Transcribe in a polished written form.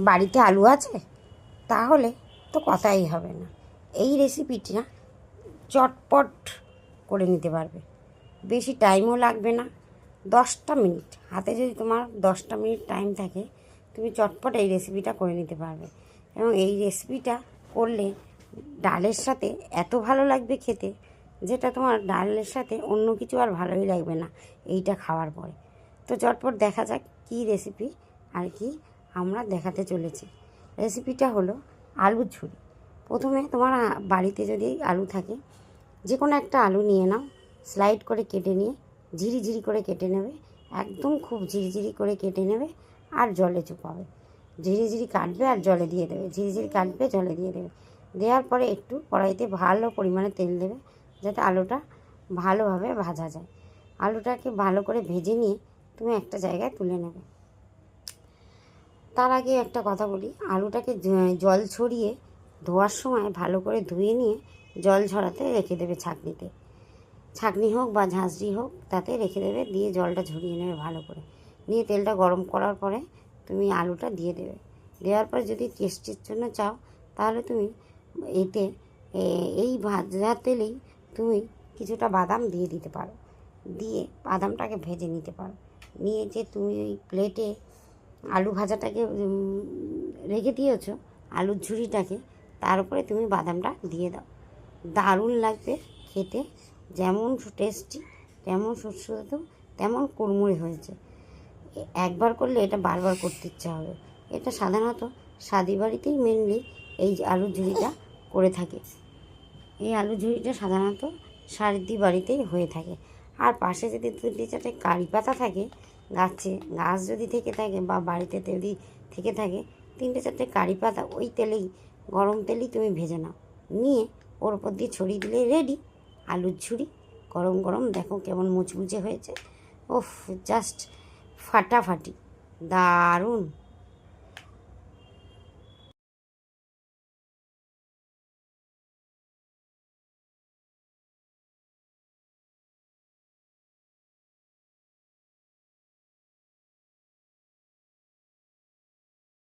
বাড়িতে আলু আছে, তাহলে তো কথাই হবে না। এই রেসিপিটা চটপট করে নিতে পারবে, বেশি টাইমও লাগবে না। 10টা মিনিট, হাতে যদি তোমার 10টা মিনিট টাইম থাকে, তুমি চটপট এই রেসিপিটা করে নিতে পারবে। এবং এই রেসিপিটা করলে ডালের সাথে এত ভালো লাগবে খেতে, যেটা তোমার ডালের সাথে অন্য কিছু আর ভালোই লাগবে না এইটা খাওয়ার পরে। তো চটপট দেখা যাক কী রেসিপি আর কি আমরা দেখাতে চলেছি। রেসিপিটা হলো আলুর ঝুড়ি। প্রথমে তোমার বাড়িতে যদি আলু থাকে, যে কোনো একটা আলু নিয়ে নাও, স্লাইড করে কেটে নিয়ে ঝিরি করে কেটে নেবে, একদম খুব ঝিরি করে কেটে নেবে আর জলে চুপাবে। ঝিরি কাটবে আর জলে দিয়ে দেবে, ঝিরি কাটবে জলে দিয়ে দেবে। দেওয়ার পরে একটু কড়াইতে ভালো পরিমাণে তেল দেবে, যাতে আলুটা ভালোভাবে ভাজা যায়। আলুটাকে ভালো করে ভেজে নিয়ে তুমি একটা জায়গায় তুলে নেবে। তার আগে একটা কথা বলি, আলুটাকে জল ছড়িয়ে ধোয়ার সময় ভালো করে ধুয়ে নিয়ে জল ঝরাতে রেখে দেবে ছাঁকনিতে। ছাঁকনি হোক বা ঝাঁঝরি হোক, তাতে রেখে দেবে, দিয়ে জলটা ঝরিয়ে নেবে ভালো করে। নিয়ে তেলটা গরম করার পরে তুমি আলুটা দিয়ে দেবে। দেওয়ার পরে যদি টেস্টের জন্য চাও, তাহলে তুমি এতে এই ভাজা তেলেই তুমি কিছুটা বাদাম দিয়ে দিতে পারো, দিয়ে বাদামটাকে ভেজে নিতে পারো। নিয়ে যে তুমি ওই প্লেটে আলু ভাজাটাকে রেখে দিয়েছো, আলুর ঝুড়িটাকে, তার উপরে তুমি বাদামটা দিয়ে দাও। দারুণ লাগবে খেতে, যেমন টেস্টি তেমন সুস্বাদু তেমন কুড়মুড়ে হয়েছে। একবার করলে এটা বারবার করতে ইচ্ছা হবে। এটা সাধারণত শাদি বাড়িতেই মেনলি এই আলুর ঝুড়িটা করে থাকে। এই আলু ঝুড়িটা সাধারণত শাদি বাড়িতেই হয়ে থাকে। আর পাশে যদি 2-4টে কারি পাতা থাকে, গাছ যদি থেকে থাকে বা বাড়িতে যদি থেকে থাকে, 3-4টে কারি পাতা ওই তেলেই, গরম তেলেই তুমি ভেজে নাও, নিয়ে ওর উপর দিয়ে ছড়িয়ে দিলে রেডি আলুর ঝুড়ি। গরম গরম দেখো কেমন মুচমুচে হয়েছে, ওফ, জাস্ট ফাটাফাটি, দারুণ।